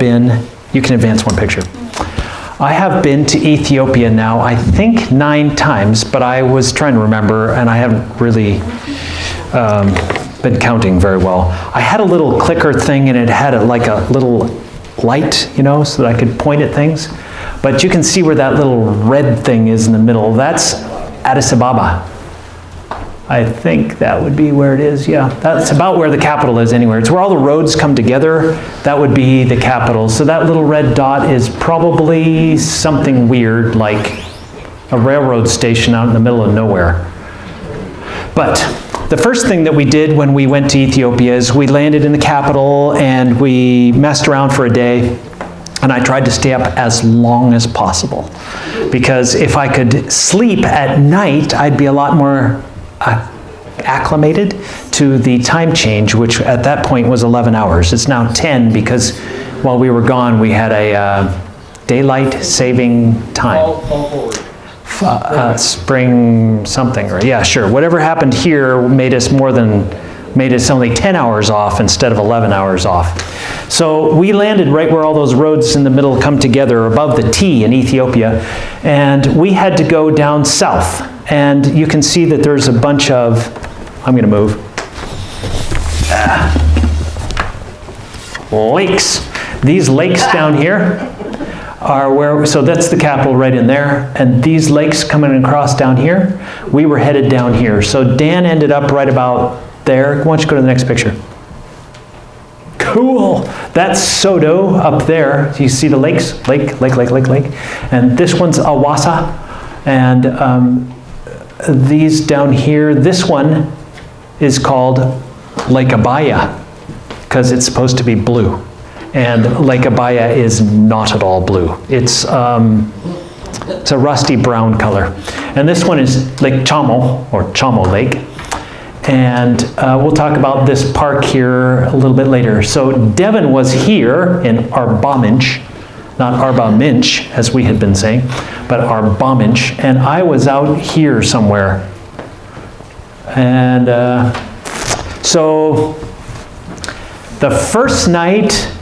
been, you can advance one picture. I have been to Ethiopia now, I think 9 times, but I was trying to remember, and I haven't really been counting very well. I had a little clicker thing, and it had like a little light, you know, so that I could point at things. But you can see where that little red thing is in the middle. That's Addis Ababa. I think that would be where it is, yeah. That's about where the capital is anywhere. It's where all the roads come together. That would be the capital. So that little red dot is probably something weird, like a railroad station out in the middle of nowhere. But the first thing that we did when we went to Ethiopia is we landed in the capital and we messed around for a day. And I tried to stay up as long as possible. Because if I could sleep at night, I'd be a lot more acclimated to the time change, which at that point was 11 hours. It's now 10 because while we were gone, we had a daylight saving time. Spring something, or yeah, sure. Whatever happened here made us only 10 hours off instead of 11 hours off. So we landed right where all those roads in the middle come together above the T in Ethiopia, and we had to go down south. And you can see that there's a bunch of, I'm going to move, lakes. These lakes down here are where, so that's the capital right in there. And these lakes coming across down here, we were headed down here. So Dan ended up right about there. Why don't you go to the next picture? Cool. That's Sodo up there. You see the lakes? Lake. And this one's Awassa. And these down here, this one is called Lake Abaya because it's supposed to be blue. And Lake Abaya is not at all blue. It's a rusty brown color. And this one is Lake Chamo, or Chamo Lake. And we'll talk about this park here a little bit later. So Devin was here in Arbaminch, not Arba Minch, as we had been saying, but Arbaminch. And I was out here somewhere. And so the first night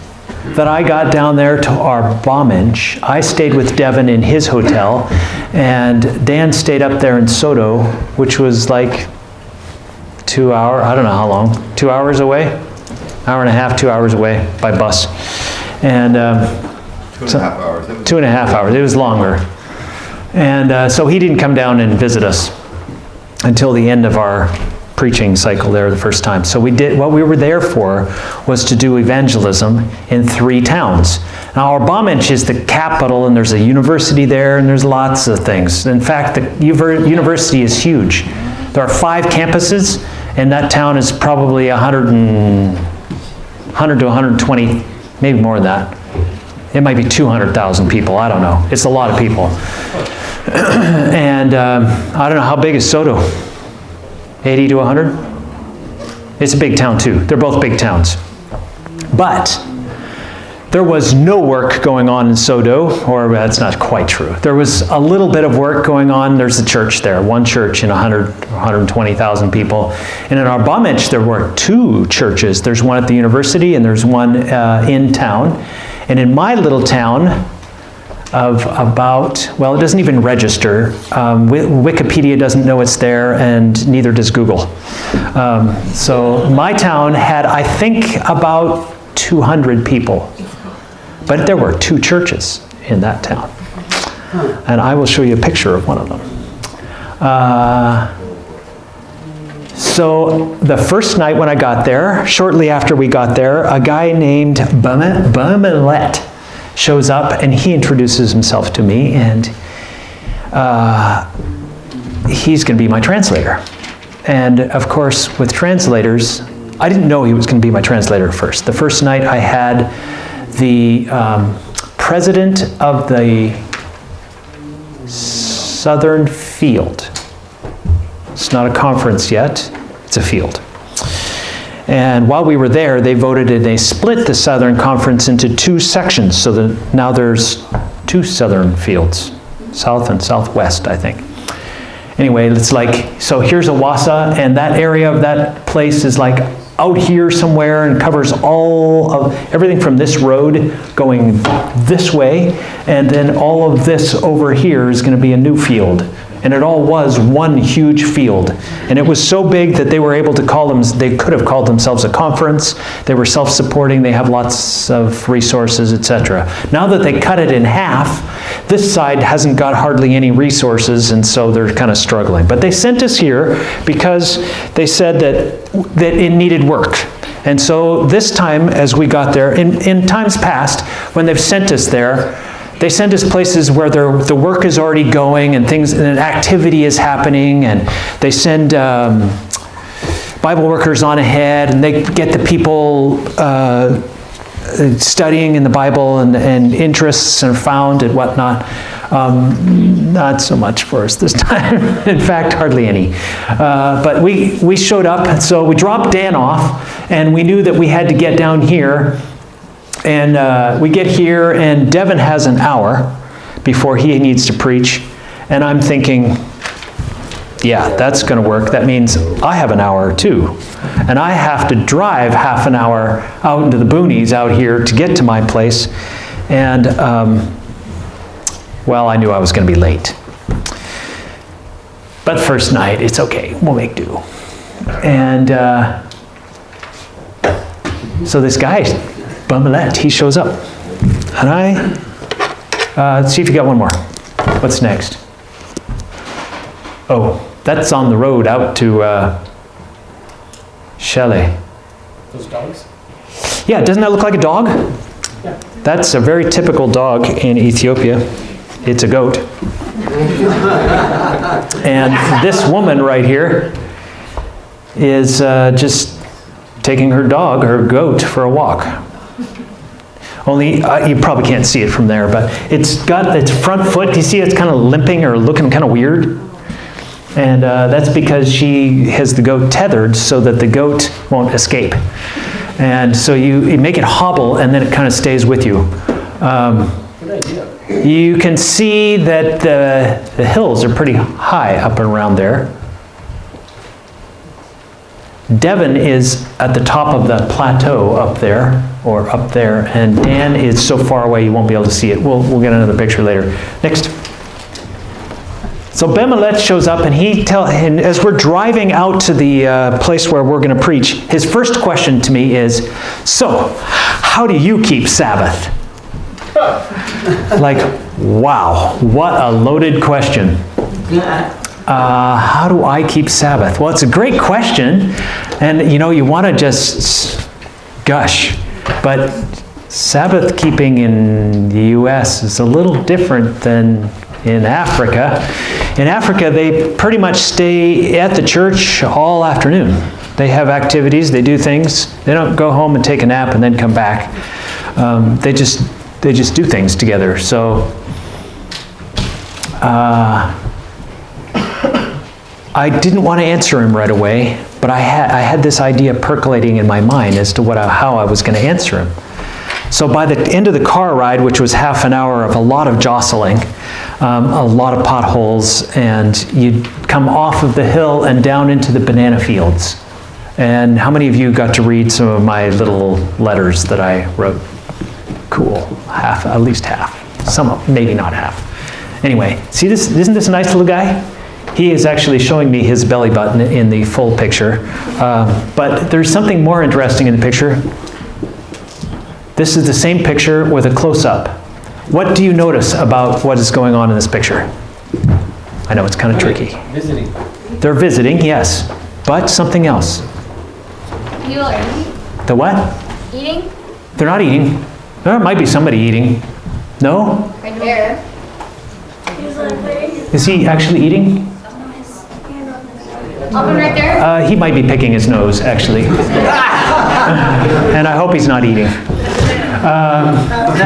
that I got down there to Arbaminch, I stayed with Devin in his hotel, and Dan stayed up there in Sodo, which was like 2 hours, I don't know how long, 2 hours away? Hour and a half, 2 hours away by bus. And 2.5 hours. 2.5 hours. It was longer. And so he didn't come down and visit us until the end of our preaching cycle there the first time. So we did, what we were there for was to do evangelism in 3 towns. Now Arbaminch is the capital, and there's a university there, and there's lots of things. In fact, the university is huge. There are 5 campuses, and that town is probably 100 to 120, maybe more than that. It might be 200,000 people, I don't know. It's a lot of people. And I don't know, how big is Sodo? 80 to 100? It's a big town too. They're both big towns. But there was no work going on in Sodo, or that's not quite true. There was a little bit of work going on. There's a church there, one church in 120,000 people. And in Arbaminch, there were 2 churches. There's one at the university, and there's one in town. And in my little town of about, well, it doesn't even register. Wikipedia doesn't know it's there, and neither does Google. So my town had, I think, about 200 people. But there were 2 churches in that town. And I will show you a picture of one of them. So the first night when I got there, shortly after we got there, a guy named Bamelet shows up, and he introduces himself to me, and he's going to be my translator. And of course, with translators, I didn't know he was going to be my translator at first. The first night I had the president of the Southern Field. It's not a conference yet, it's a field. And while we were there, they voted and they split the Southern Conference into 2 sections, so that now there's 2 Southern fields, South and Southwest, I think. Anyway, it's like, so here's Awassa, and that area of that place is like out here somewhere and covers all of everything from this road going this way, and then all of this over here is going to be a new field. And it all was one huge field. And it was so big that they were able to they could have called themselves a conference. They were self-supporting, they have lots of resources, etc. Now that they cut it in half, this side hasn't got hardly any resources, and so they're kind of struggling. But they sent us here because they said that it needed work. And so this time, as we got there, in times past, when they've sent us there, they send us places where the work is already going and things, and activity is happening, and they send Bible workers on ahead, and they get the people studying in the Bible, and interests are found and whatnot. Not so much for us this time. In fact, hardly any. But we showed up, and so we dropped Dan off, and we knew that we had to get down here. And we get here, and Devin has an hour before he needs to preach. And I'm thinking, yeah, that's going to work. That means I have an hour too. And I have to drive half an hour out into the boonies out here to get to my place. And, well, I knew I was going to be late. But first night, it's okay. We'll make do. And so this guy, Bumelette, he shows up. And let's see if you got one more. What's next? Oh, that's on the road out to Shelley. Those dogs? Yeah, doesn't that look like a dog? Yeah. That's a very typical dog in Ethiopia. It's a goat. And this woman right here is just taking her dog, her goat, for a walk. Only, you probably can't see it from there, but it's got its front foot, you see it's kind of limping or looking kind of weird. And that's because she has the goat tethered so that the goat won't escape. And so you make it hobble, and then it kind of stays with you. Good idea. You can see that the hills are pretty high up and around there. Devin is at the top of the plateau up there, and Dan is so far away you won't be able to see it. We'll get another picture later. Next. So Bemelet shows up, and and as we're driving out to the place where we're going to preach, his first question to me is, so, how do you keep Sabbath? Like, wow, what a loaded question. How do I keep Sabbath? Well, it's a great question, and you want to just gush, but Sabbath keeping in the U.S. is a little different than in Africa. In Africa, they pretty much stay at the church all afternoon. They have activities, they do things. They don't go home and take a nap and then come back. They just do things together. So I didn't want to answer him right away, but I had this idea percolating in my mind as to how I was going to answer him. So by the end of the car ride, which was half an hour of a lot of jostling, a lot of potholes, and you'd come off of the hill and down into the banana fields. And how many of you got to read some of my little letters that I wrote? Cool, half, at least half. Some, maybe not half. Anyway, see this? Isn't this a nice little guy? He is actually showing me his belly button in the full picture. But there's something more interesting in the picture. This is the same picture with a close-up. What do you notice about what is going on in this picture? I know it's kind of tricky. Visiting. They're visiting, yes, but something else. People are eating? The what? Eating? They're not eating. There might be somebody eating. No? Right there. Is he actually eating? Open right there? He might be picking his nose, actually. And I hope he's not eating.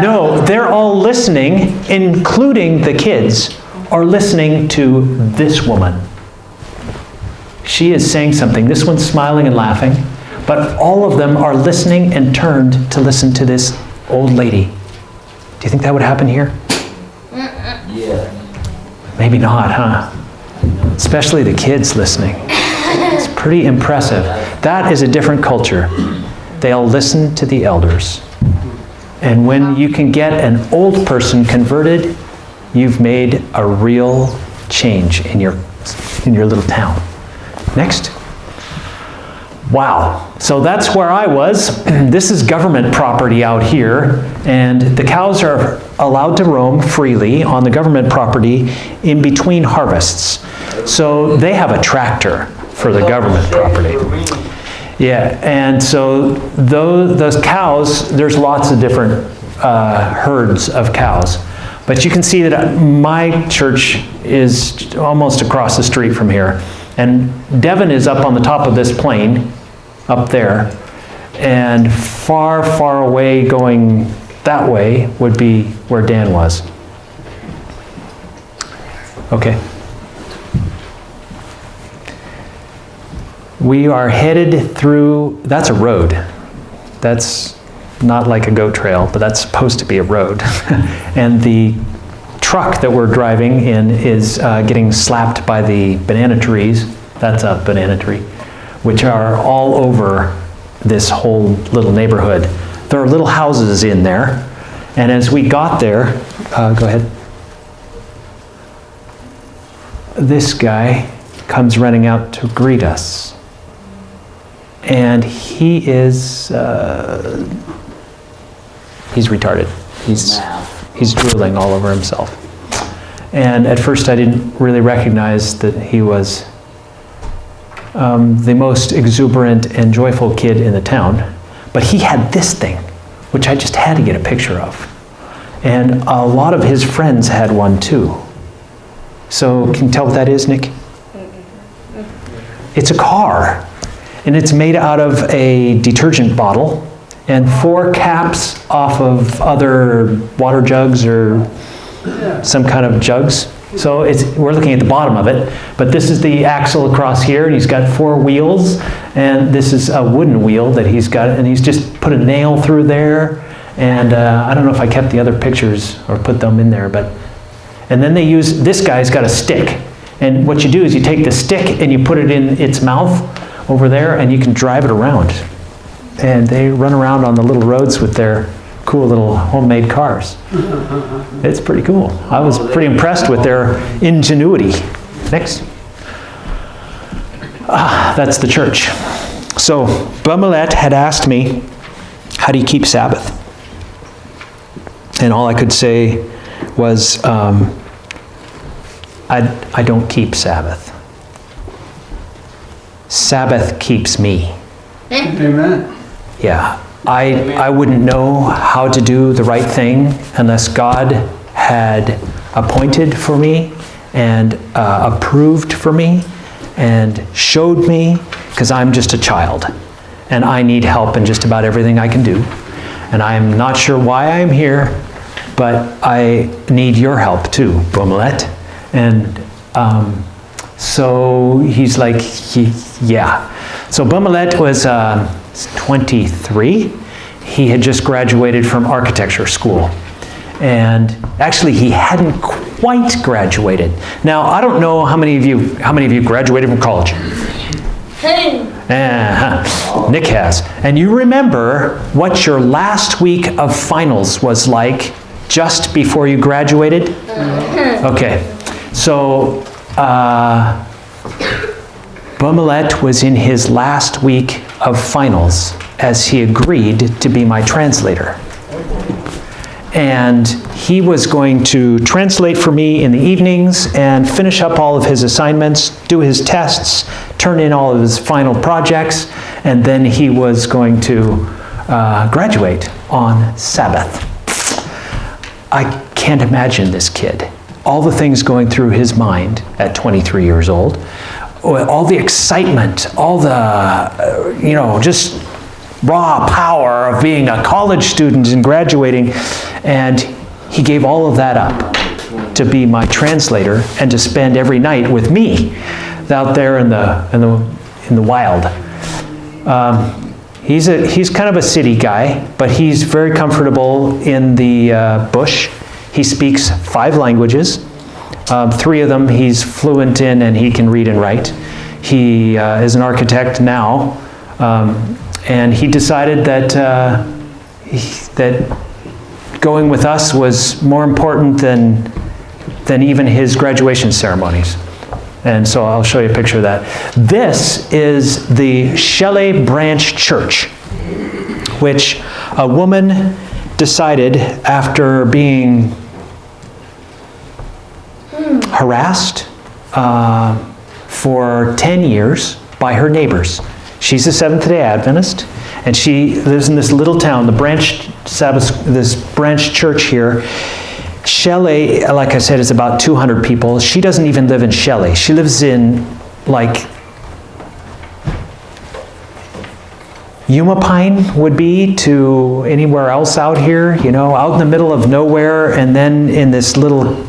No, they're all listening, including the kids, are listening to this woman. She is saying something. This one's smiling and laughing, but all of them are listening and turned to listen to this old lady. Do you think that would happen here? Yeah. Maybe not, huh? Especially the kids listening. It's pretty impressive. That is a different culture. They'll listen to the elders. And when you can get an old person converted, you've made a real change in your little town. Next. Wow. So that's where I was. This is government property out here, and the cows are allowed to roam freely on the government property in between harvests. So they have a tractor for the government property. Yeah, and so those cows, there's lots of different herds of cows. But you can see that my church is almost across the street from here. And Devon is up on the top of this plain, up there. And far, far away going that way would be where Dan was. Okay. We are headed through, that's a road. That's not like a goat trail, but that's supposed to be a road. And the truck that we're driving in is getting slapped by the banana trees. That's a banana tree, which are all over this whole little neighborhood. There are little houses in there. And as we got there, go ahead. This guy comes running out to greet us. And he is, he's retarded. He's drooling all over himself. And at first I didn't really recognize that he was the most exuberant and joyful kid in the town. But he had this thing, which I just had to get a picture of. And a lot of his friends had one too. So can you tell what that is, Nick? It's a car. And it's made out of a detergent bottle and 4 caps off of other water jugs or some kind of jugs. So we're looking at the bottom of it, but this is the axle across here, and he's got 4 wheels, and this is a wooden wheel that he's got, and he's just put a nail through there, and I don't know if I kept the other pictures or put them in there, and then they use, this guy's got a stick, and what you do is you take the stick and you put it in its mouth over there, and you can drive it around. And they run around on the little roads with their cool little homemade cars. It's pretty cool. I was pretty impressed with their ingenuity. Next. That's the church. So Bumelet had asked me, how do you keep Sabbath? And all I could say was, I don't keep Sabbath. Sabbath keeps me. Amen. Yeah, I wouldn't know how to do the right thing unless God had appointed for me and approved for me and showed me, because I'm just a child and I need help in just about everything I can do. And I'm not sure why I'm here, but I need your help too, Bumelet. And so he's like, yeah. So Bumelet was 23. He had just graduated from architecture school. And actually he hadn't quite graduated. Now, I don't know how many of you graduated from college? Nick has. And you remember what your last week of finals was like just before you graduated? Okay. So Bumelet was in his last week of finals as he agreed to be my translator. And he was going to translate for me in the evenings and finish up all of his assignments, do his tests, turn in all of his final projects, and then he was going to graduate on Sabbath. I can't imagine this kid. All the things going through his mind at 23 years old, all the excitement, all the, just raw power of being a college student and graduating, and he gave all of that up to be my translator and to spend every night with me out there in the wild. He's kind of a city guy, but he's very comfortable in the bush. He speaks 5 languages. 3 of them he's fluent in, and he can read and write. He is an architect now, And he decided that that going with us was more important than even his graduation ceremonies. And so I'll show you a picture of that. This is the Shelley Branch Church, which a woman decided after being harassed for 10 years by her neighbors. She's a Seventh-day Adventist, and she lives in this little town, the Branch Sabbath, this branch church here. Shelley, like I said, is about 200 people. She doesn't even live in Shelley. She lives in, like, Yumapine would be to anywhere else out here, you know, out in the middle of nowhere, and then in this little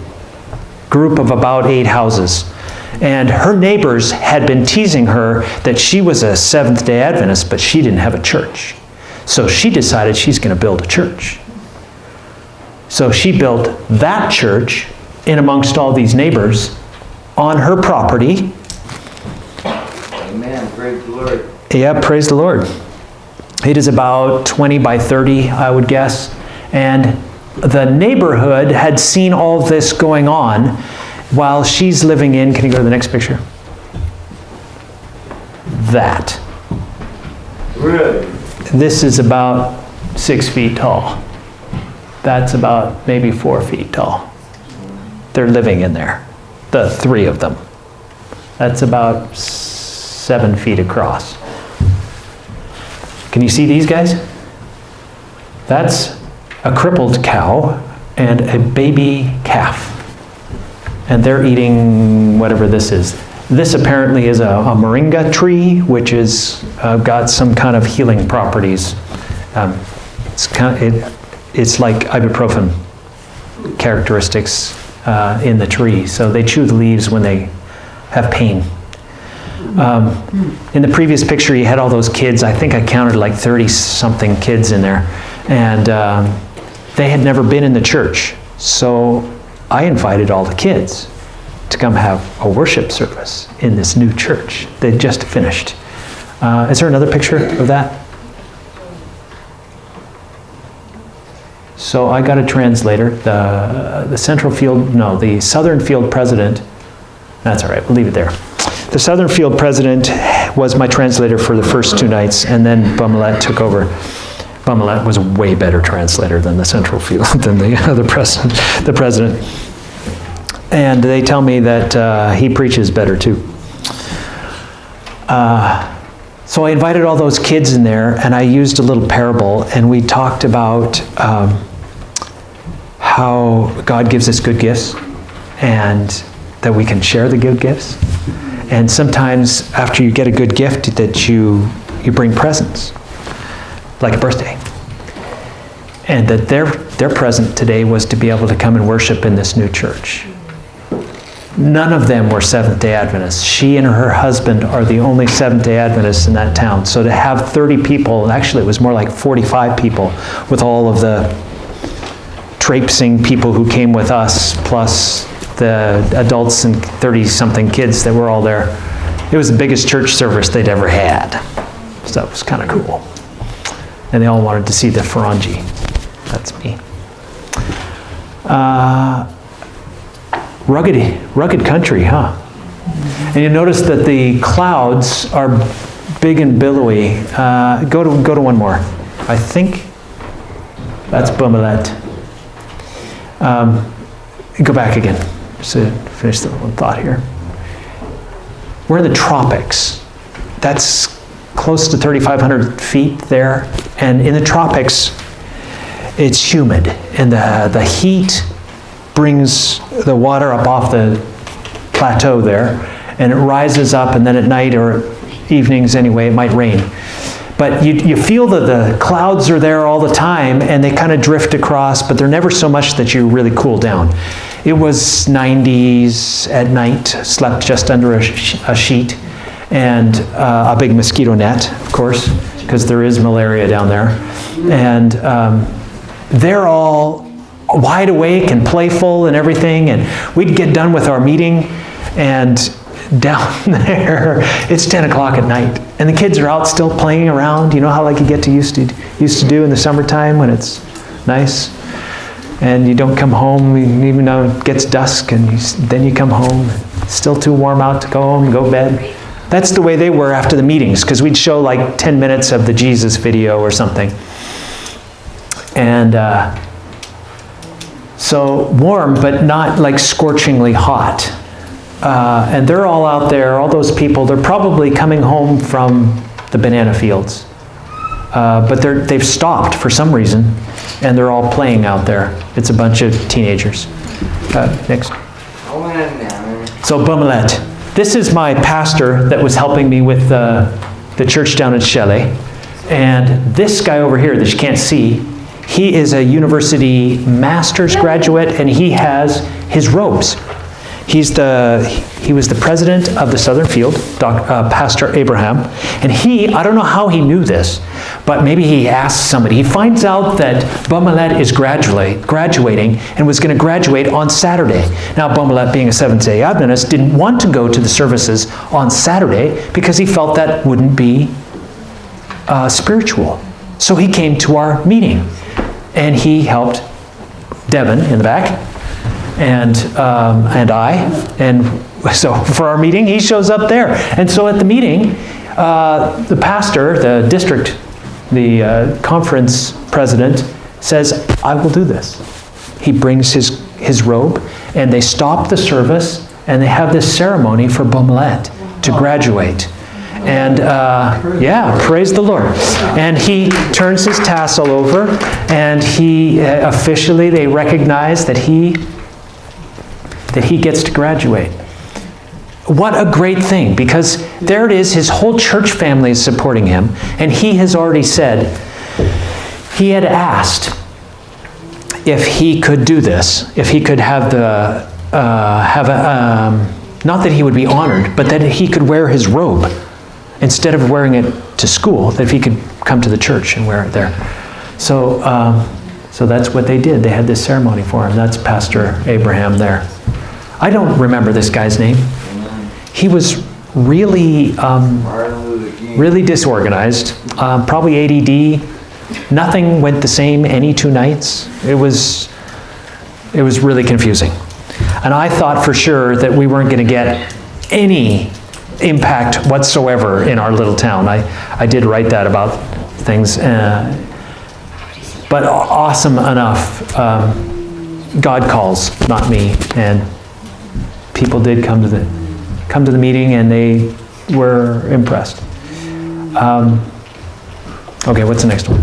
group of about 8 houses. And her neighbors had been teasing her that she was a Seventh-day Adventist, but she didn't have a church. So she decided she's going to build a church. So she built that church in amongst all these neighbors on her property. Amen. Praise the Lord. Yeah, praise the Lord. It is about 20 by 30, I would guess. And the neighborhood had seen all this going on while she's living in, can you go to the next picture? That. Really? This is about 6 feet tall. That's about maybe 4 feet tall. They're living in there, the 3 of them. That's about 7 feet across. Can you see these guys? That's a crippled cow and a baby calf. And they're eating whatever this is. This apparently is a moringa tree, which is got some kind of healing properties. It's like ibuprofen characteristics in the tree. So they chew the leaves when they have pain. In the previous picture, you had all those kids. I think I counted like 30-something kids in there. And they had never been in the church. So I invited all the kids to come have a worship service in this new church. They just finished. Is there another picture of that? So I got a translator. The Southern Field president, that's all right, we'll leave it there. The Southern Field president was my translator for the first 2 nights, and then Bumelet took over. Bumelet was a way better translator than the Central Field, than the other president, the president. And they tell me that he preaches better too. So I invited all those kids in there, and I used a little parable, and we talked about how God gives us good gifts, and that we can share the good gifts. And sometimes after you get a good gift, that you bring presents, like a birthday. And that their present today was to be able to come and worship in this new church. None of them were Seventh-day Adventists. She and her husband are the only Seventh-day Adventists in that town. So to have 30 people, actually it was more like 45 people, with all of the traipsing people who came with us, plus the adults and 30-something kids that were all there. It was the biggest church service they'd ever had. So it was kind of cool. And they all wanted to see the Farangi. That's me. Rugged country, huh? And you notice that the clouds are big and billowy. Go to one more. I think that's Bumelet. Go back again, just to finish the one thought here. We're in the tropics. That's close to 3,500 feet there. And in the tropics, it's humid. And the heat brings the water up off the plateau there. And it rises up, and then at night or evenings anyway, it might rain. But you feel that the clouds are there all the time, and they kind of drift across, but they're never so much that you really cool down. It was 90s at night, slept just under a sheet, and a big mosquito net, of course, because there is malaria down there. And they're all wide awake and playful and everything, and we'd get done with our meeting, and down there. It's 10 o'clock at night, and the kids are out still playing around. You know how like you get to used to do in the summertime when it's nice, and you don't come home even though it gets dusk, and then you come home. It's still too warm out to go home and go to bed. That's the way they were after the meetings, because we'd show like 10 minutes of the Jesus video or something. And so warm, but not like scorchingly hot. And they're all out there, all those people, they're probably coming home from the banana fields. But they've stopped for some reason, and they're all playing out there. It's a bunch of teenagers. Next. So Bomelet. This is my pastor that was helping me with the church down in Shelley. And this guy over here that you can't see, he is a university master's graduate, and he has his robes. He was the president of the Southern Field, Pastor Abraham, and I don't know how he knew this, but maybe he asked somebody. He finds out that Bomelet is graduating and was going to graduate on Saturday. Now, Bomelet, being a Seventh-day Adventist, didn't want to go to the services on Saturday because he felt that wouldn't be spiritual. So he came to our meeting, and he helped Devin in the back, and I, and so for our meeting, he shows up there. And so at the meeting, the pastor, the district, the conference president says, I will do this. He brings his robe, and they stop the service, and they have this ceremony for Bomelet to graduate. And praise the Lord. And he turns his tassel over, and he officially, they recognize that he gets to graduate. What a great thing, because there it is, his whole church family is supporting him, and he has already said, he had asked if he could do this, if he could have not that he would be honored, but that he could wear his robe instead of wearing it to school, that if he could come to the church and wear it there. So that's what they did. They had this ceremony for him. That's Pastor Abraham there. I don't remember this guy's name. He was really, really disorganized, probably ADD. Nothing went the same any 2 nights. It was really confusing. And I thought for sure that we weren't going to get any impact whatsoever in our little town. I did write that about things. But awesome enough. God calls, not me. And people did come to the meeting, and they were impressed. Okay, what's the next one?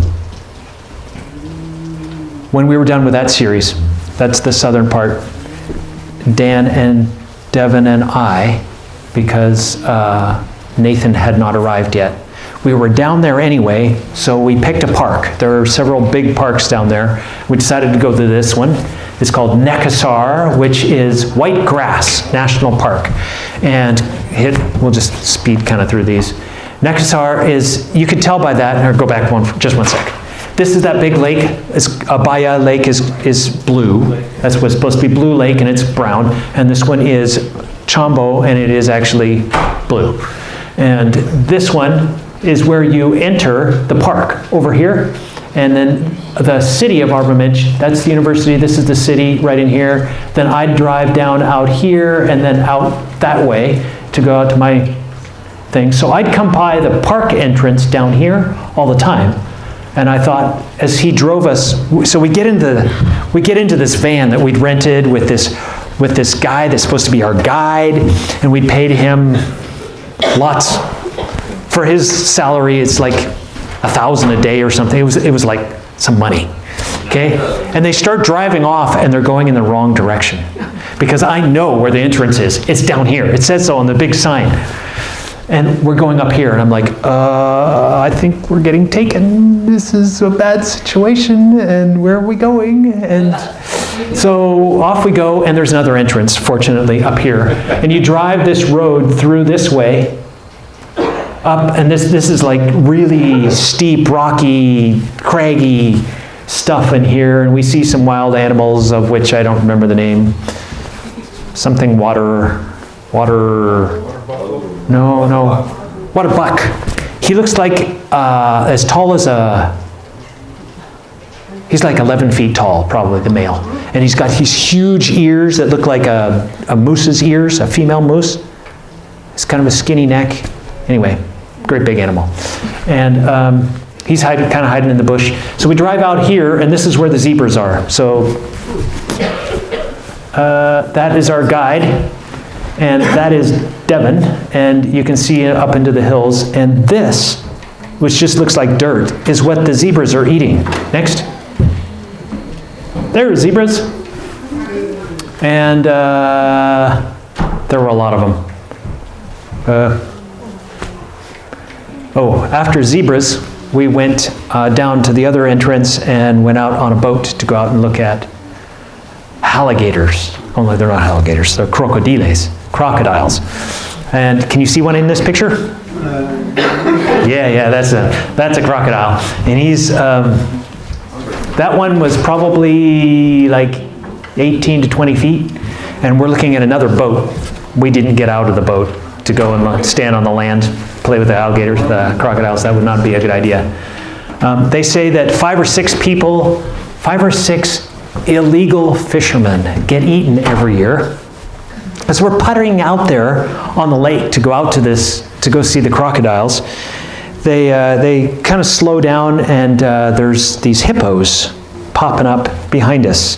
When we were done with that series, that's the southern part, Dan and Devin and I, because Nathan had not arrived yet, we were down there anyway, so we picked a park. There are several big parks down there. We decided to go to this one. It's called Nekasar, which is White Grass National Park. And we'll just speed kind of through these. Nekasar is, you could tell by that, or go back just one sec. This is that big lake. Abaya Lake is blue. That's what's supposed to be Blue Lake, and it's brown. And this one is Chambo, and it is actually blue. And this one is where you enter the park over here. And then the city of Arbormage, that's the university, this is the city right in here. Then I'd drive down out here and then out that way to go out to my thing. So I'd come by the park entrance down here all the time. And I thought, as he drove us, so we get into this van that we'd rented with this guy that's supposed to be our guide, and we'd paid him lots. For his salary, it's like $1,000 a day or something. It was like some money. Okay? And they start driving off, and they're going in the wrong direction. Because I know where the entrance is. It's down here. It says so on the big sign. And we're going up here, and I'm like, I think we're getting taken. This is a bad situation, and where are we going? And so off we go, and there's another entrance, fortunately, up here. And you drive this road through this way, up, and this is like really steep, rocky, craggy stuff in here, and we see some wild animals, of which I don't remember the name. Something water No. What a buck. He looks like as tall as he's like 11 feet tall, probably the male. And he's got these huge ears that look like a moose's ears, a female moose. It's kind of a skinny neck. Anyway, great big animal. And he's kind of hiding in the bush. So we drive out here, and this is where the zebras are. So that is our guide, and that is Devon, and you can see up into the hills. And this, which just looks like dirt, is what the zebras are eating. Next. There are zebras. And there were a lot of them. After zebras, we went down to the other entrance and went out on a boat to go out and look at alligators. Only they're not alligators, they're crocodiles. And can you see one in this picture? Yeah, that's a crocodile. And he's, that one was probably like 18 to 20 feet. And we're looking at another boat. We didn't get out of the boat to go and stand on the land, play with the alligators, the crocodiles. That would not be a good idea. They say that 5 or 6 illegal fishermen get eaten every year. As we're puttering out there on the lake to go out to go see the crocodiles, they kind of slow down, and there's these hippos popping up behind us.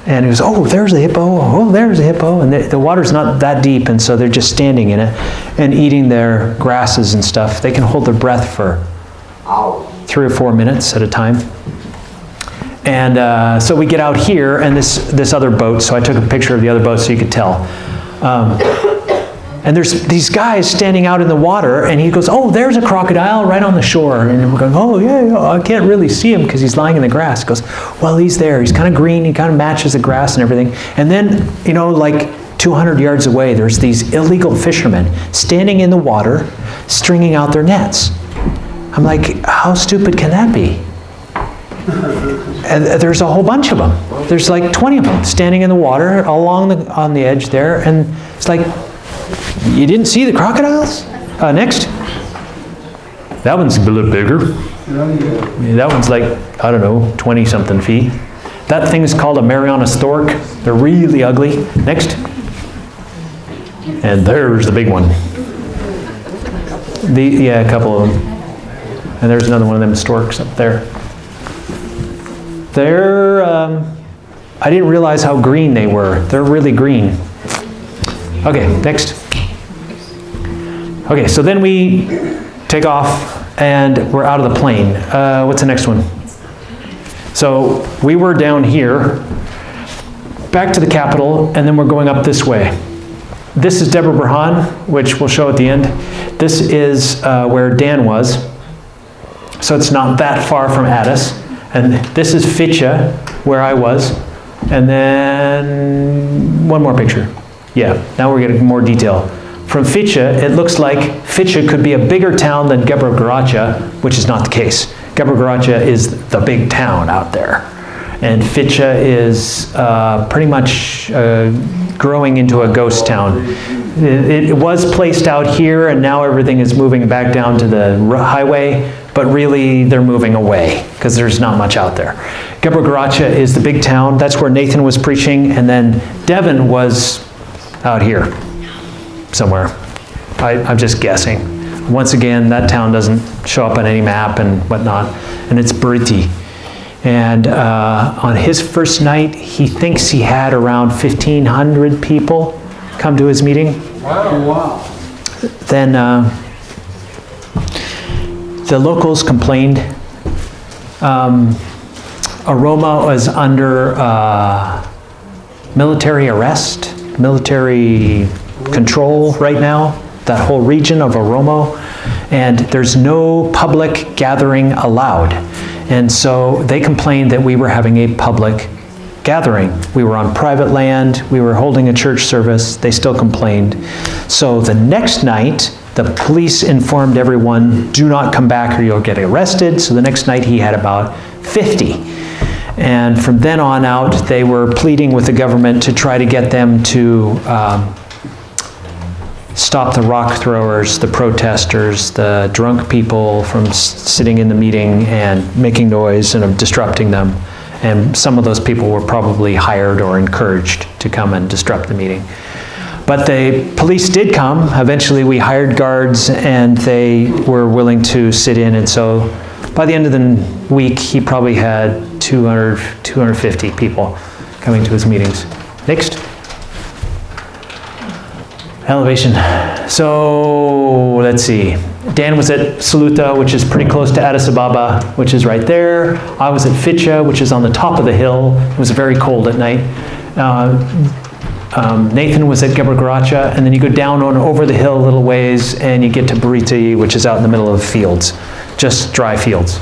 And he goes, oh, there's a hippo, oh, there's a hippo. And the water's not that deep, and so they're just standing in it and eating their grasses and stuff. They can hold their breath for 3 or 4 minutes at a time. And so we get out here, and this other boat, so I took a picture of the other boat so you could tell. And there's these guys standing out in the water, and he goes, oh, there's a crocodile right on the shore. And we're going, oh, yeah, I can't really see him because he's lying in the grass. He goes, well, he's there. He's kind of green. He kind of matches the grass and everything. And then, like 200 yards away, there's these illegal fishermen standing in the water, stringing out their nets. I'm like, how stupid can that be? And there's a whole bunch of them. There's like 20 of them standing in the water on the edge there. And it's like, you didn't see the crocodiles? Next. That one's a little bigger. Yeah, that one's like, I don't know, 20-something feet. That thing is called a Mariana stork. They're really ugly. Next. And there's the big one. A couple of them. And there's another one of them storks up there. I didn't realize how green they were. They're really green. Okay, next. Okay, so then we take off and we're out of the plane. What's the next one? So we were down here, back to the Capitol, and then we're going up this way. This is Deborah Burhan, which we'll show at the end. This is where Dan was. So it's not that far from Addis. And this is Fitcha, where I was. And then one more picture. Yeah, now we're getting more detail. From Fitcha, it looks like Fitcha could be a bigger town than Gebra-Garacha, which is not the case. Gebra-Garacha is the big town out there. And Fitcha is pretty much growing into a ghost town. It was placed out here, and now everything is moving back down to the highway, but really they're moving away because there's not much out there. Gebra-Garacha is the big town. That's where Nathan was preaching, and then Devon was out here somewhere. I'm just guessing. Once again, that town doesn't show up on any map and whatnot, and it's Briti. And on his first night, he thinks he had around 1,500 people come to his meeting. Wow. Then the locals complained. Aroma was under military arrest, military control right now, that whole region of Oromo, and there's no public gathering allowed. And so they complained that we were having a public gathering. We were on private land, we were holding a church service, they still complained. So the next night, the police informed everyone, do not come back or you'll get arrested. So the next night he had about 50. And from then on out, they were pleading with the government to try to get them to stop the rock throwers, the protesters, the drunk people from sitting in the meeting and making noise and disrupting them. And some of those people were probably hired or encouraged to come and disrupt the meeting. But the police did come. Eventually we hired guards and they were willing to sit in. And so by the end of the week, he probably had 200, 250 people coming to his meetings. Next. Elevation. So let's see. Dan was at Saluta, which is pretty close to Addis Ababa, which is right there. I was at Fitcha, which is on the top of the hill. It was very cold at night. Nathan was at Geber Garacha, and then you go down on over the hill a little ways, and you get to Bariti, which is out in the middle of fields, just dry fields.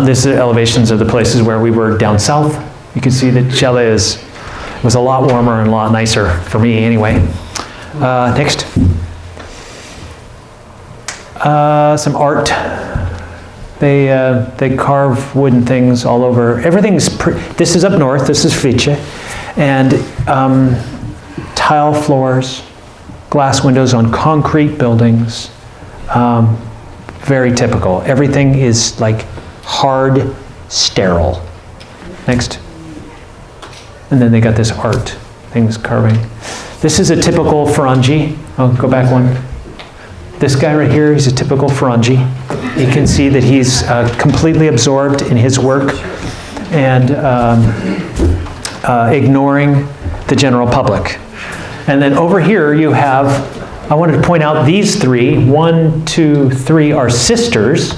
This is elevations of the places where we were down south. You can see that Chile was a lot warmer and a lot nicer for me anyway. Next. Some art. They carve wooden things all over. Everything's, this is up north, this is Fitcha. And tile floors, glass windows on concrete buildings. Very typical. Everything is like hard, sterile. Next. And then they got this art, things carving. This is a typical Farangi. Oh, go back one. This guy right here, he's a typical Farangi. You can see that he's completely absorbed in his work and ignoring the general public. And then over here you have, I wanted to point out these three, 1, 2, 3 are sisters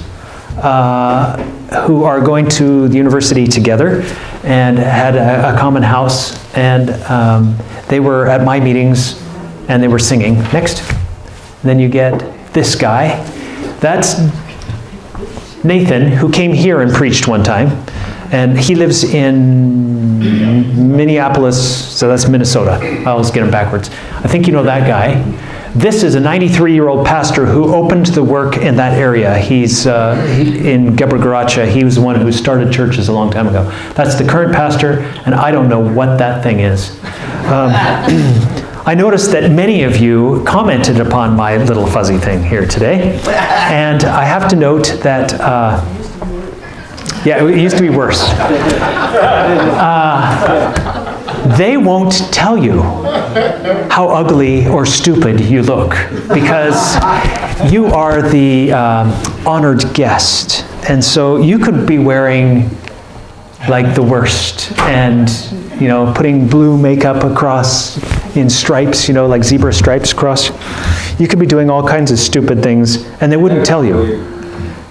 who are going to the university together and had a common house, and they were at my meetings and they were singing. Next. Then you get this guy. That's Nathan, who came here and preached one time, and he lives in Minneapolis, so that's Minnesota. I always get them backwards. I think you know that guy. This is a 93-year-old pastor who opened the work in that area. He's in Geber Garacha. He was the one who started churches a long time ago. That's the current pastor, and I don't know what that thing is. I noticed that many of you commented upon my little fuzzy thing here today, and I have to note that, yeah, it used to be worse. They won't tell you how ugly or stupid you look, because you are the honored guest, and so you could be wearing like the worst, and putting blue makeup across in stripes, like zebra stripes across. You could be doing all kinds of stupid things, and they wouldn't tell you.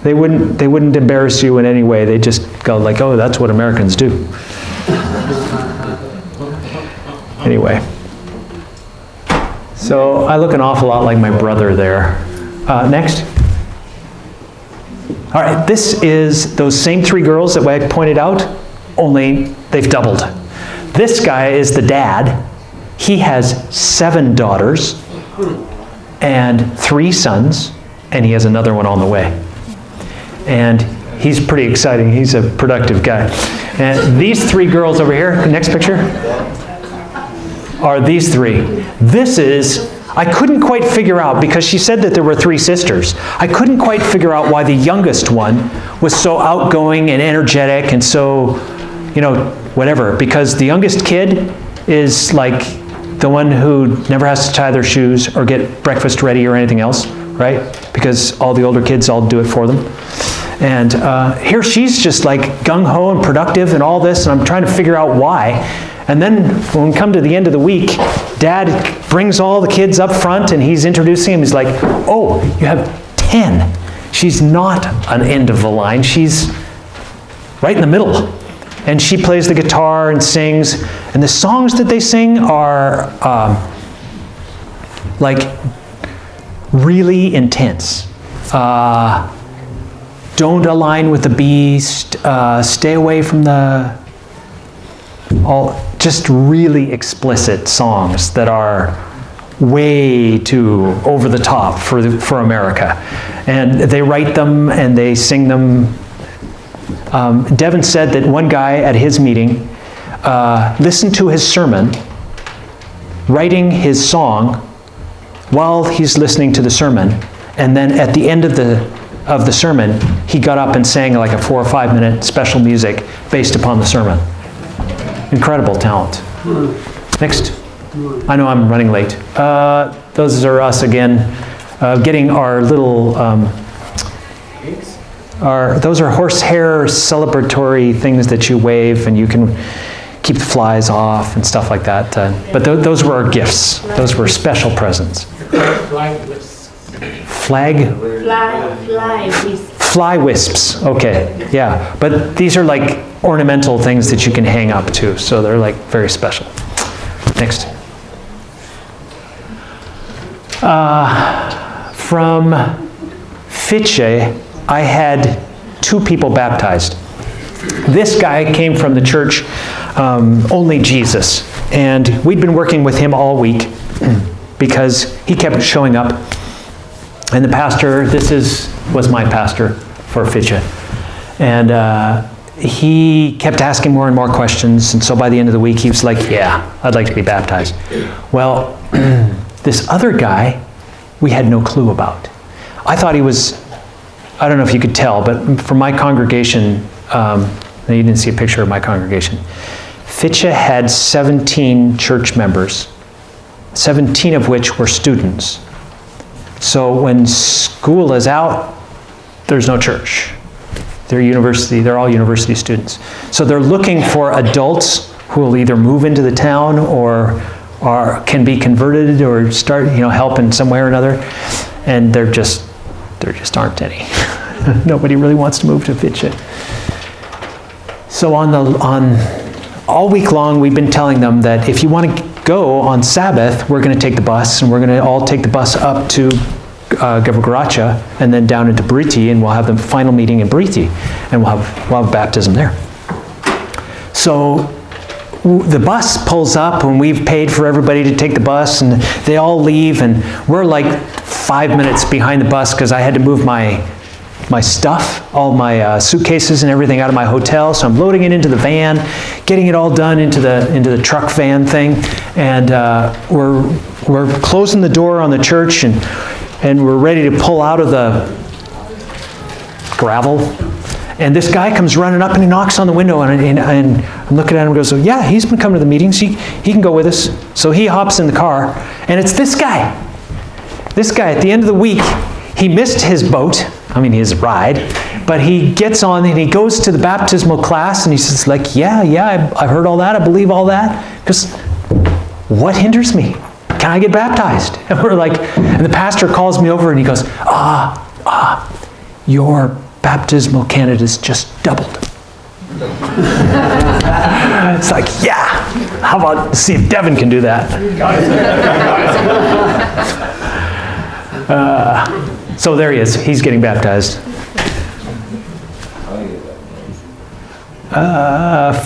They wouldn't embarrass you in any way. They just go like, oh, that's what Americans do. Anyway. So I look an awful lot like my brother there. Next. All right, this is those same 3 girls that I pointed out, only they've doubled. This guy is the dad. He has 7 daughters and 3 sons, and he has another one on the way. And he's pretty exciting. He's a productive guy. And these 3 girls over here, next picture, are these 3. This is, I couldn't quite figure out, because she said that there were 3 sisters. I couldn't quite figure out why the youngest one was so outgoing and energetic and so, whatever. Because the youngest kid is like the one who never has to tie their shoes or get breakfast ready or anything else, right? Because all the older kids all do it for them. And here she's just like gung-ho and productive and all this, and I'm trying to figure out why. And then when we come to the end of the week, Dad brings all the kids up front and he's introducing them. He's like, oh, you have 10. She's not an end of the line. She's right in the middle. And she plays the guitar and sings. And the songs that they sing are like really intense. Don't align with the beast. Stay away from the... just really explicit songs that are way too over the top for America. And they write them and they sing them. Devin said that one guy at his meeting listened to his sermon, writing his song while he's listening to the sermon, and then at the end of the sermon, he got up and sang like a 4 or 5 minute special music based upon the sermon. Incredible talent. Next. I know I'm running late. Those are us again, getting our little, those are horsehair celebratory things that you wave and you can keep the flies off and stuff like that. But those were our gifts. Those were special presents. Fly wisps. Okay, yeah. But these are like ornamental things that you can hang up too. So they're like very special. Next. From Fiche, I had 2 people baptized. This guy came from the church, Only Jesus. And we'd been working with him all week because he kept showing up. And the pastor, was my pastor for Fiche. And he kept asking more and more questions. And so by the end of the week, he was like, yeah, I'd like to be baptized. Well, this other guy, we had no clue about. I thought he was, I don't know if you could tell, but from my congregation, you didn't see a picture of my congregation. Fiche had 17 church members, 17 of which were students. So when school is out, there's no church. They're all university students. So they're looking for adults who will either move into the town or can be converted or start, help in some way or another. And there just aren't any. Nobody really wants to move to Fiche. So on all week long, we've been telling them that if you want to go on Sabbath, we're going to take the bus, and we're going to all take the bus up to Gavagaracha and then down into Briti, and we'll have the final meeting in Briti, and we'll have baptism there. So the bus pulls up, and we've paid for everybody to take the bus, and they all leave, and we're like 5 minutes behind the bus because I had to move my stuff, all my suitcases and everything out of my hotel. So I'm loading it into the van, getting it all done into the truck van thing, and we're closing the door on the church, and we're ready to pull out of the gravel. And this guy comes running up and he knocks on the window, and I'm looking at him and goes, "Oh yeah, he's been coming to the meetings. He can go with us." So he hops in the car, and it's this guy. This guy, at the end of the week, he missed his boat, his ride, but he gets on and he goes to the baptismal class, and he says like, yeah, I've heard all that, I believe all that, because what hinders me? Can I get baptized? And we're like, and the pastor calls me over and he goes, your baptismal candidates just doubled. It's like, yeah, how about see if Devin can do that? So there he is. He's getting baptized.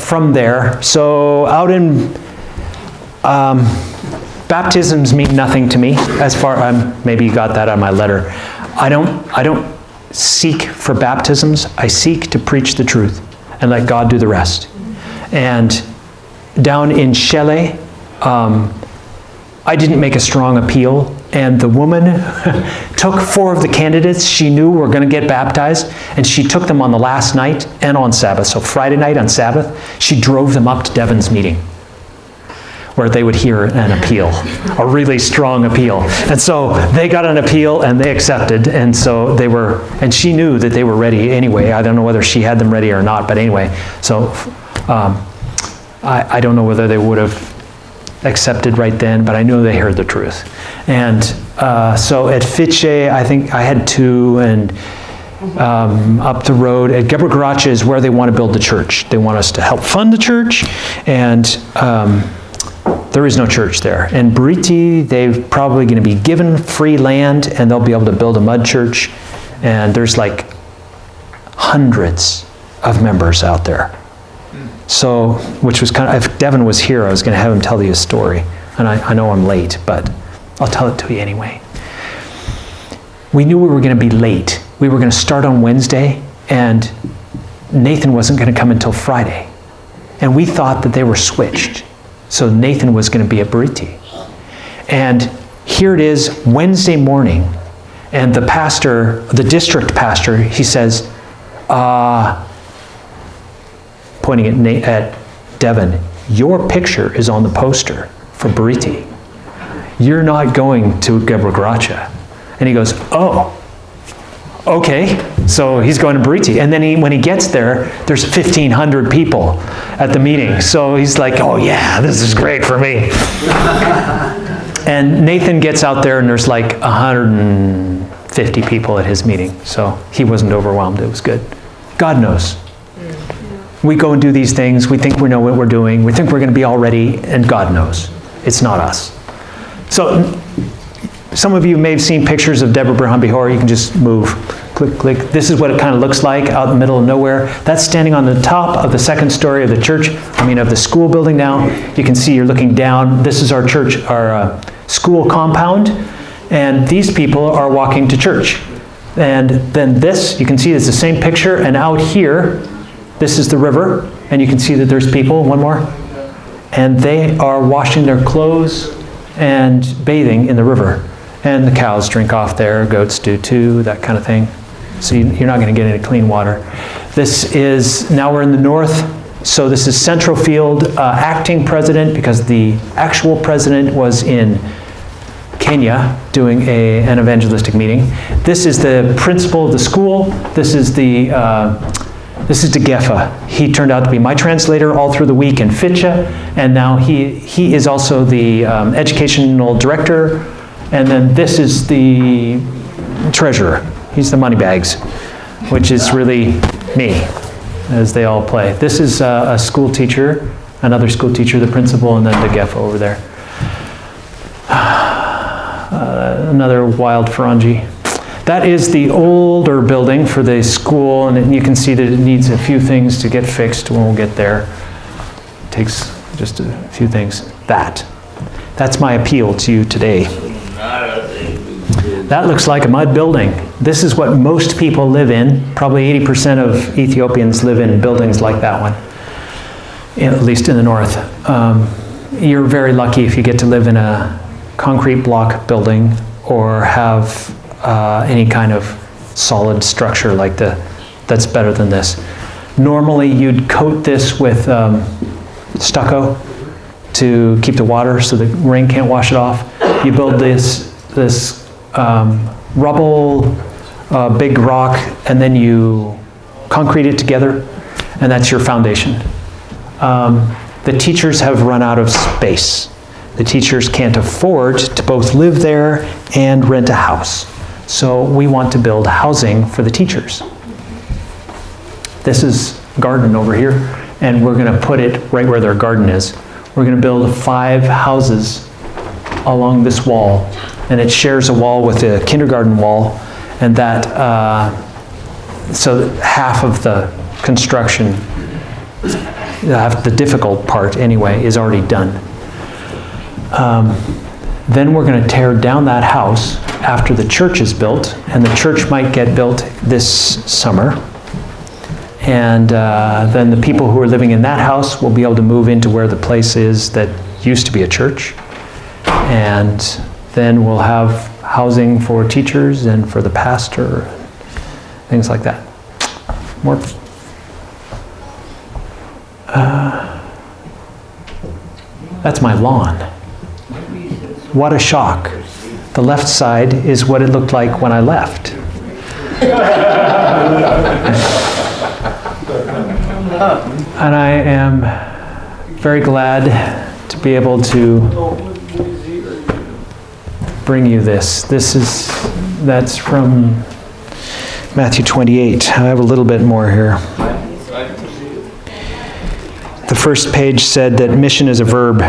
From there, so out in baptisms mean nothing to me. As far maybe you got that on my letter. I don't seek for baptisms. I seek to preach the truth and let God do the rest. And down in Shelley, I didn't make a strong appeal, and the woman took 4 of the candidates she knew were going to get baptized, and she took them on the last night and on Sabbath. So Friday night on Sabbath, she drove them up to Devin's meeting, where they would hear an appeal, a really strong appeal. And so they got an appeal and they accepted, and so and she knew that they were ready anyway. I don't know whether she had them ready or not, but anyway, so I don't know whether they would have accepted right then, but I knew they heard the truth. And so at Fiche, I think I had 2, and up the road at Gavagaracha is where they want to build the church. They want us to help fund the church, and there is no church there. And Briti, they're probably going to be given free land, and they'll be able to build a mud church, and there's like hundreds of members out there. So, which was if Devin was here, I was going to have him tell you a story. And I know I'm late, but I'll tell it to you anyway. We knew we were going to be late. We were going to start on Wednesday, and Nathan wasn't going to come until Friday. And we thought that they were switched. So Nathan was going to be at Briti. And here it is Wednesday morning, and the pastor, the district pastor, he says, pointing at Devin, your picture is on the poster for Buriti. You're not going to Gebregracia. And he goes, oh, okay. So he's going to Buriti. And then when he gets there, there's 1,500 people at the meeting. So he's like, oh yeah, this is great for me. And Nathan gets out there and there's like 150 people at his meeting. So he wasn't overwhelmed. It was good. God knows. We go and do these things. We think we know what we're doing. We think we're going to be all ready, and God knows. It's not us. So some of you may have seen pictures of Deborah Birhan Bihor. You can just move. Click, click. This is what it kind of looks like out in the middle of nowhere. That's standing on the top of the second story of the church, of the school building now. You can see you're looking down. This is our church, our school compound. And these people are walking to church. And then this, you can see it's the same picture. And out here, this is the river. And you can see that there's people, one more. And they are washing their clothes and bathing in the river. And the cows drink off there, goats do too, that kind of thing. So you're not going to get any clean water. This is, now we're in the north, so this is Central Field, acting president, because the actual president was in Kenya doing an evangelistic meeting. This is the principal of the school. This is Degefa. He turned out to be my translator all through the week in Fitcha, and now he is also the educational director. And then this is the treasurer. He's the money bags, which is really me, as they all play. This is a school teacher, another school teacher, the principal, and then the Gefa over there. Another wild Farangi. That is the older building for the school, and you can see that it needs a few things to get fixed when we'll get there. It takes just a few things. That's my appeal to you today. That looks like a mud building. This is what most people live in. Probably 80% of Ethiopians live in buildings like that one, at least in the north. You're very lucky if you get to live in a concrete block building or have any kind of solid structure like that's better than this. Normally you'd coat this with stucco to keep the water so the rain can't wash it off. You build this rubble, big rock, and then you concrete it together, and that's your foundation. The teachers have run out of space. The teachers can't afford to both live there and rent a house. So we want to build housing for the teachers. This is garden over here, and we're going to put it right where their garden is. We're going to build 5 houses along this wall, and it shares a wall with the kindergarten wall, and that so half of the construction, the difficult part anyway, is already done. Then we're going to tear down that house after the church is built, and the church might get built this summer. And then the people who are living in that house will be able to move into where the place is that used to be a church. And then we'll have housing for teachers and for the pastor, things like that. More. That's my lawn. What a shock. The left side is what it looked like when I left. And I am very glad to be able to bring you this. That's from Matthew 28. I have a little bit more here. The first page said that mission is a verb.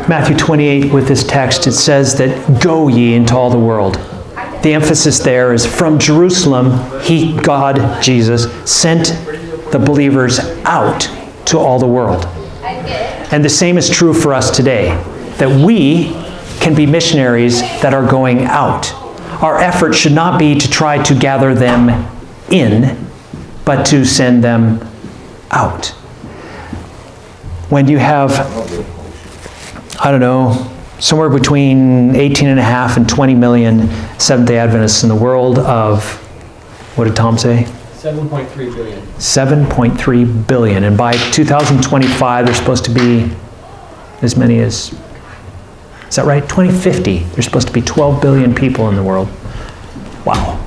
Matthew 28, with this text, it says that go ye into all the world. The emphasis there is from Jerusalem, God, Jesus, sent the believers out to all the world. And the same is true for us today, that we can be missionaries that are going out. Our effort should not be to try to gather them in, but to send them out. When you have, I don't know, somewhere between 18.5 and 20 million Seventh-day Adventists in the world of, what did Tom say? 7.3 billion. 7.3 billion. And by 2025, there's supposed to be as many as, is that right? 2050, there's supposed to be 12 billion people in the world. Wow.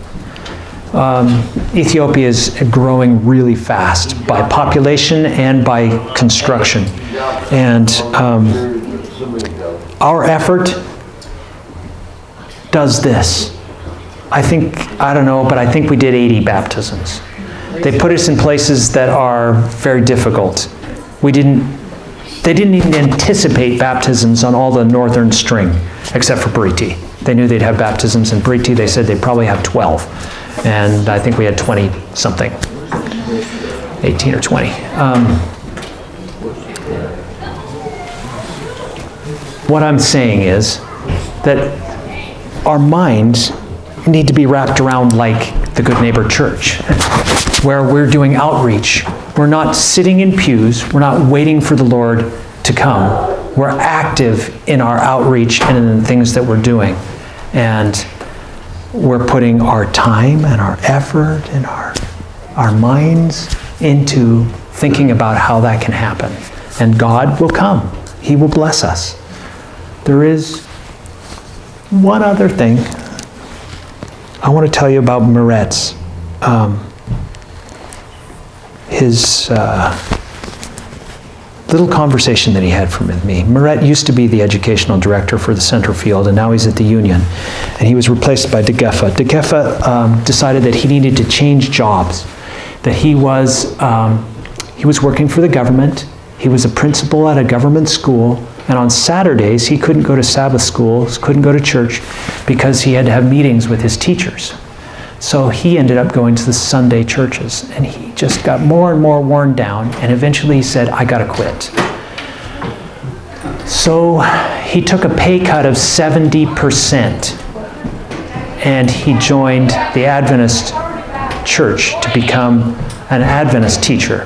Ethiopia is growing really fast by population and by construction. And our effort does this. I don't know, but I think we did 80 baptisms. They put us in places that are very difficult. They didn't even anticipate baptisms on all the northern string, except for Briti. They knew they'd have baptisms in Briti. They said they'd probably have 12. And I think we had 20 something, 18 or 20. What I'm saying is that our minds need to be wrapped around like the Good Neighbor Church, where we're doing outreach. We're not sitting in pews. We're not waiting for the Lord to come. We're active in our outreach and in the things that we're doing. And we're putting our time and our effort and our minds into thinking about how that can happen. And God will come. He will bless us. There is one other thing I want to tell you about Moretz. His little conversation that he had with me. Moret used to be the educational director for the Central Field, and now he's at the Union. And he was replaced by De Geffa. De Geffa decided that he needed to change jobs. That he was working for the government. He was a principal at a government school. And on Saturdays, he couldn't go to Sabbath schools, couldn't go to church, because he had to have meetings with his teachers. So he ended up going to the Sunday churches, and he just got more and more worn down, and eventually he said, I gotta quit. So he took a pay cut of 70%, and he joined the Adventist church to become an Adventist teacher.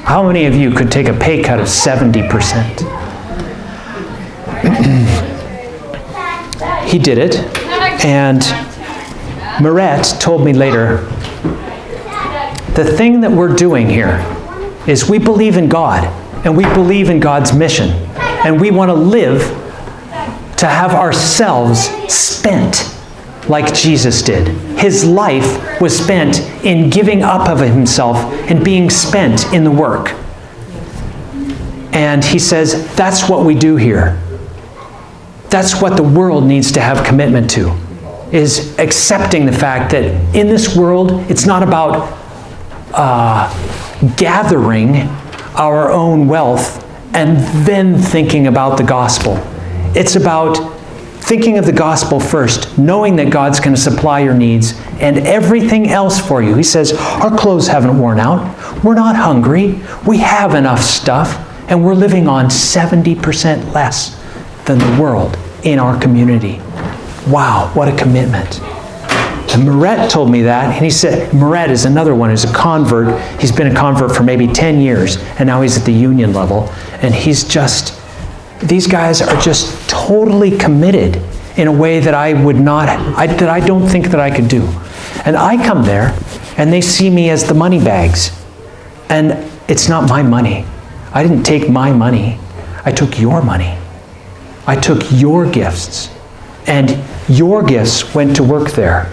How many of you could take a pay cut of 70%? He did it, and Moret told me later, the thing that we're doing here is we believe in God, and we believe in God's mission, and we want to live to have ourselves spent like Jesus did. His life was spent in giving up of himself and being spent in the work. And he says, that's what we do here. That's what the world needs to have commitment to, is accepting the fact that in this world, it's not about gathering our own wealth and then thinking about the gospel. It's about thinking of the gospel first, knowing that God's going to supply your needs and everything else for you. He says, our clothes haven't worn out. We're not hungry. We have enough stuff, and we're living on 70% less than the world in our community. Wow, what a commitment. And Moret told me that, and he said, Moret is another one who's a convert. He's been a convert for maybe 10 years, and now he's at the Union level, and he's just, these guys are just totally committed in a way that I don't think that I could do. And I come there, and they see me as the money bags. And it's not my money. I didn't take my money. I took your money. I took your gifts. And your gifts went to work there.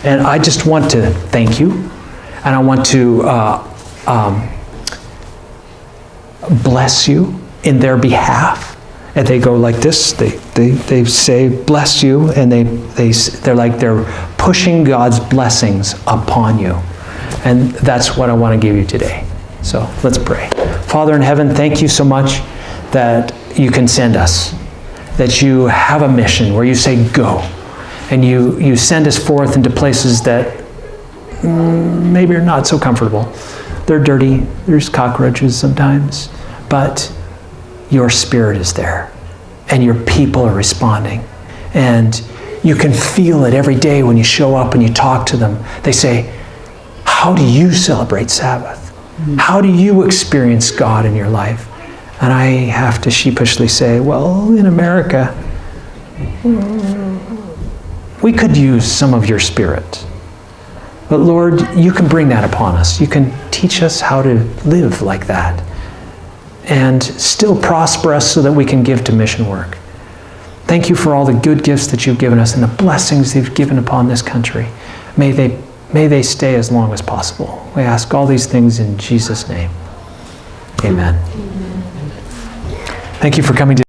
And I just want to thank you. And I want to bless you in their behalf. And they go like this. They say, bless you. And they're pushing God's blessings upon you. And that's what I want to give you today. So let's pray. Father in heaven, thank you so much that you can send us. That you have a mission where you say go. And you send us forth into places that maybe are not so comfortable. They're dirty. There's cockroaches sometimes. But your spirit is there. And your people are responding. And you can feel it every day when you show up and you talk to them. They say, how do you celebrate Sabbath? How do you experience God in your life? And I have to sheepishly say, well, in America, we could use some of your Spirit. But Lord, you can bring that upon us. You can teach us how to live like that and still prosper us so that we can give to mission work. Thank you for all the good gifts that you've given us and the blessings you've given upon this country. May they stay as long as possible. We ask all these things in Jesus' name. Amen. Thank you for coming to